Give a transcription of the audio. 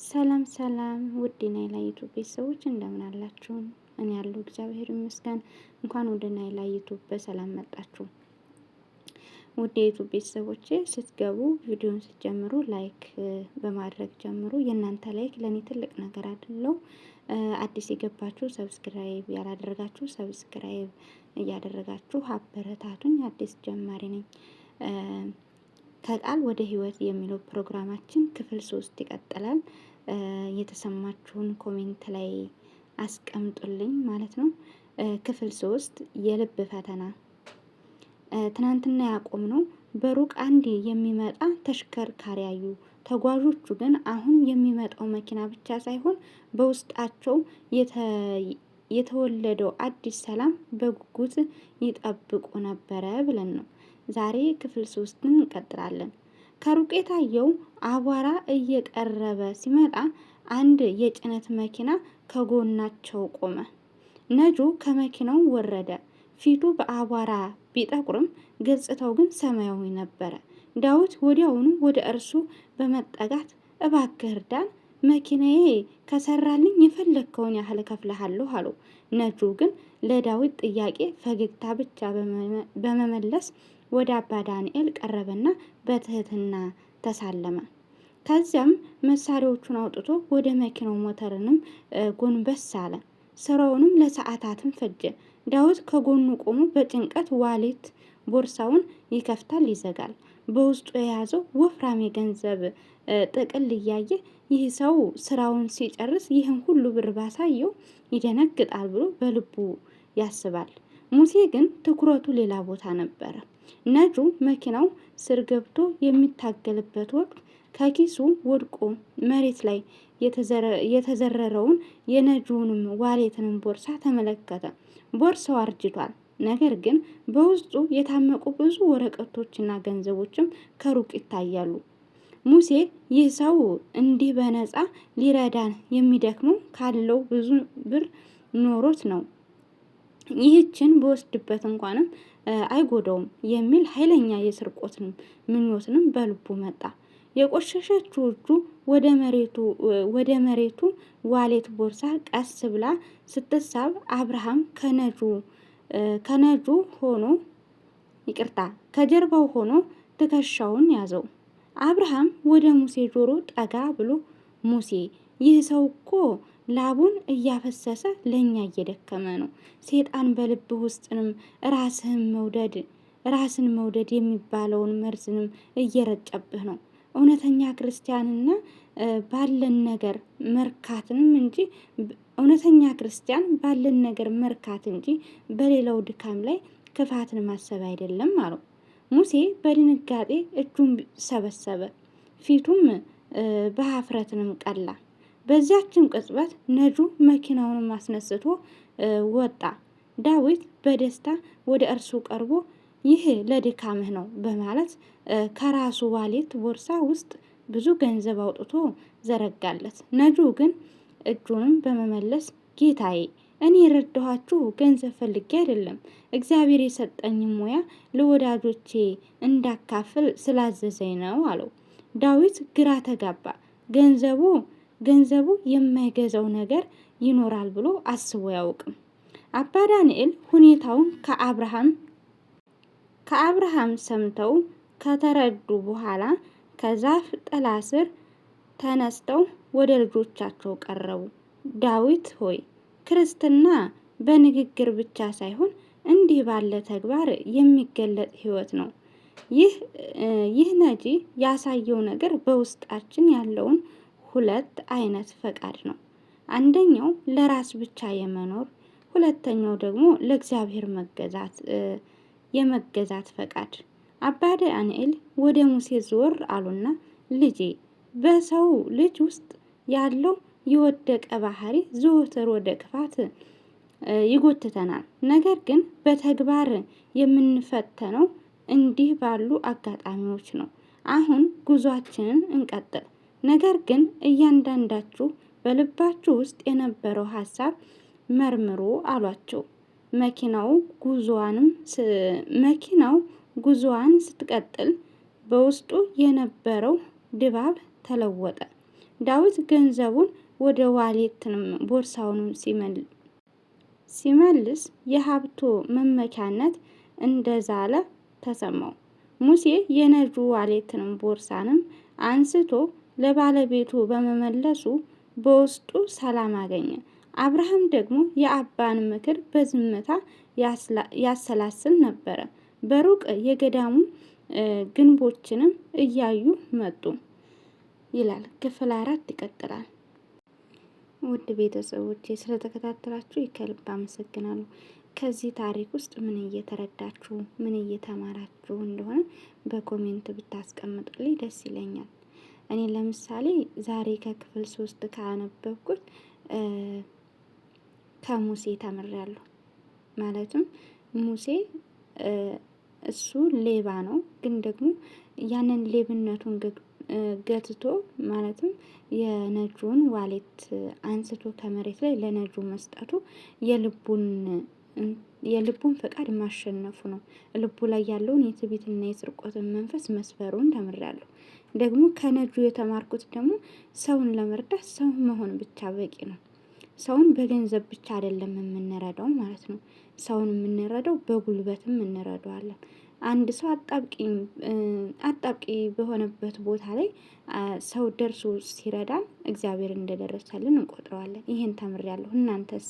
ሰላም ሰላም ውድ ናይላ ዩቱብ ቤተሰቦች እንደምን አላችሁ? እኔ ያለው እግዚአብሔር ይመስገን። እንኳን ወደ ናይላ ዩቱብ በሰላም መጣችሁ። ውድ የዩቱብ ቤተሰቦቼ ስትገቡ ቪዲዮን ስትጀምሩ ላይክ በማድረግ ጀምሩ። የእናንተ ላይክ ለእኔ ትልቅ ነገር አይደለው። አዲስ የገባችሁ ሰብስክራይብ ያላደረጋችሁ ሰብስክራይብ እያደረጋችሁ አበረታቱኝ። አዲስ ጀማሪ ነኝ። ከቃል ወደ ህይወት የሚለው ፕሮግራማችን ክፍል 3 ይቀጥላል። የተሰማችሁን ኮሜንት ላይ አስቀምጡልኝ ማለት ነው። ክፍል 3 የልብ ፈተና። ትናንትና ያቆምነው በሩቅ አንድ የሚመጣ ተሽከርካሪ አዩ። ተጓዦቹ ግን አሁን የሚመጣው መኪና ብቻ ሳይሆን በውስጣቸው የተወለደው አዲስ ሰላም በጉጉት ይጠብቁ ነበረ ብለን ነው። ዛሬ ክፍል 3ን እንቀጥላለን። ከሩቅ የታየው አቧራ እየቀረበ ሲመጣ አንድ የጭነት መኪና ከጎናቸው ቆመ። ነጁ ከመኪናው ወረደ። ፊቱ በአቧራ ቢጠቁርም ገጽታው ግን ሰማያዊ ነበረ። ዳዊት ወዲያውኑ ወደ እርሱ በመጠጋት እባክህ እርዳን፣ መኪናዬ ከሰራልኝ የፈለግከውን ያህል እከፍልሃለሁ አለው። ነጁ ግን ለዳዊት ጥያቄ ፈገግታ ብቻ በመመለስ ወደ አባ ዳንኤል ቀረበና በትህትና ተሳለመ። ከዚያም መሳሪያዎቹን አውጥቶ ወደ መኪናው ሞተርንም ጎንበስ አለ። ስራውንም ለሰዓታትም ፈጀ። ዳዊት ከጎኑ ቆሞ በጭንቀት ዋሌት ቦርሳውን ይከፍታል፣ ይዘጋል። በውስጡ የያዘው ወፍራም የገንዘብ ጥቅል እያየ ይህ ሰው ስራውን ሲጨርስ ይህን ሁሉ ብር ባሳየው ይደነግጣል ብሎ በልቡ ያስባል። ሙሴ ግን ትኩረቱ ሌላ ቦታ ነበረ። ነጁ መኪናው ስር ገብቶ የሚታገልበት ወቅት ከኪሱ ወድቆ መሬት ላይ የተዘረረውን የነጁንም ዋሌትንም ቦርሳ ተመለከተ። ቦርሳው አርጅቷል፣ ነገር ግን በውስጡ የታመቁ ብዙ ወረቀቶችና ገንዘቦችም ከሩቅ ይታያሉ። ሙሴ ይህ ሰው እንዲህ በነፃ ሊረዳን የሚደክመው ካለው ብዙ ብር ኖሮት ነው፣ ይህችን በወስድበት እንኳንም አይጎዳውም የሚል ኃይለኛ የስርቆትን ምኞትንም በልቡ መጣ። የቆሸሸችው እጁ ወደ መሬቱ ዋሌት ቦርሳ ቀስ ብላ ስትሳብ አብርሃም ከጀርባው ሆኖ ትከሻውን ያዘው። አብርሃም ወደ ሙሴ ጆሮ ጠጋ ብሎ ሙሴ፣ ይህ ሰው እኮ ላቡን እያፈሰሰ ለኛ እየደከመ ነው። ሴጣን በልብ ውስጥንም ራስን መውደድ የሚባለውን መርዝንም እየረጨብህ ነው። እውነተኛ ክርስቲያንና ባለን ነገር መርካት እንጂ በሌላው ድካም ላይ ክፋትን ማሰብ አይደለም አለው። ሙሴ በድንጋጤ እጁን ሰበሰበ፣ ፊቱም በሀፍረትንም ቀላ። በዚያችን ቅጽበት ነጁ መኪናውንም አስነስቶ ወጣ። ዳዊት በደስታ ወደ እርሱ ቀርቦ ይህ ለድካምህ ነው በማለት ከራሱ ዋሌት ቦርሳ ውስጥ ብዙ ገንዘብ አውጥቶ ዘረጋለት። ነጁ ግን እጁንም በመመለስ ጌታዬ፣ እኔ የረዳኋችሁ ገንዘብ ፈልጌ አይደለም፣ እግዚአብሔር የሰጠኝ ሙያ ለወዳጆቼ እንዳካፍል ስላዘዘኝ ነው አለው። ዳዊት ግራ ተጋባ። ገንዘቡ የማይገዛው ነገር ይኖራል ብሎ አስቦ አያውቅም። አባ ዳንኤል ሁኔታውን ከአብርሃም ሰምተው ከተረዱ በኋላ ከዛፍ ጥላ ስር ተነስተው ወደ ልጆቻቸው ቀረቡ። ዳዊት ሆይ፣ ክርስትና በንግግር ብቻ ሳይሆን እንዲህ ባለ ተግባር የሚገለጥ ሕይወት ነው። ይህ ነጂ ያሳየው ነገር በውስጣችን ያለውን ሁለት አይነት ፈቃድ ነው። አንደኛው ለራስ ብቻ የመኖር፣ ሁለተኛው ደግሞ ለእግዚአብሔር የመገዛት ፈቃድ። አባ ዳንኤል ወደ ሙሴ ዞር አሉና ልጄ፣ በሰው ልጅ ውስጥ ያለው የወደቀ ባህሪ ዘወትር ወደ ክፋት ይጎትተናል። ነገር ግን በተግባር የምንፈተነው እንዲህ ባሉ አጋጣሚዎች ነው። አሁን ጉዟችንን እንቀጥል። ነገር ግን እያንዳንዳችሁ በልባችሁ ውስጥ የነበረው ሀሳብ መርምሮ አሏቸው። መኪናው ጉዞዋን ስትቀጥል በውስጡ የነበረው ድባብ ተለወጠ። ዳዊት ገንዘቡን ወደ ዋሌትንም ቦርሳውንም ሲመልስ የሀብቱ መመኪያነት እንደዛለ ተሰማው። ሙሴ የነጁ ዋሌትንም ቦርሳንም አንስቶ ለባለቤቱ በመመለሱ በውስጡ ሰላም አገኘ። አብርሃም ደግሞ የአባን ምክር በዝምታ ያሰላስል ነበረ። በሩቅ የገዳሙ ግንቦችንም እያዩ መጡ ይላል። ክፍል 4 ይቀጥላል። ውድ ቤተሰቦቼ ስለተከታተላችሁ ከልብ አመሰግናለሁ። ከዚህ ታሪክ ውስጥ ምን እየተረዳችሁ ምን እየተማራችሁ እንደሆነ በኮሜንት ብታስቀምጡልኝ ደስ ይለኛል። እኔ ለምሳሌ ዛሬ ከክፍል 3 ካነበብኩት ከሙሴ ተምሬያለሁ። ማለትም ሙሴ እሱ ሌባ ነው፣ ግን ደግሞ ያንን ሌብነቱን ገትቶ ማለትም የነጁን ዋሌት አንስቶ ከመሬት ላይ ለነጁ መስጠቱ የልቡን ፈቃድ ማሸነፉ ነው። ልቡ ላይ ያለውን የትዕቢትና የስርቆትን መንፈስ መስፈሩን ተምሬያለሁ። ደግሞ ከነጁ የተማርኩት ደግሞ ሰውን ለመርዳት ሰው መሆን ብቻ በቂ ነው። ሰውን በገንዘብ ብቻ አይደለም የምንረዳው ማለት ነው። ሰውን የምንረዳው በጉልበትም እንረዳዋለን። አንድ ሰው አጣብቂ በሆነበት ቦታ ላይ ሰው ደርሶ ሲረዳን እግዚአብሔር እንደደረሰልን እንቆጥረዋለን። ይሄን ተምሬያለሁ። እናንተስ?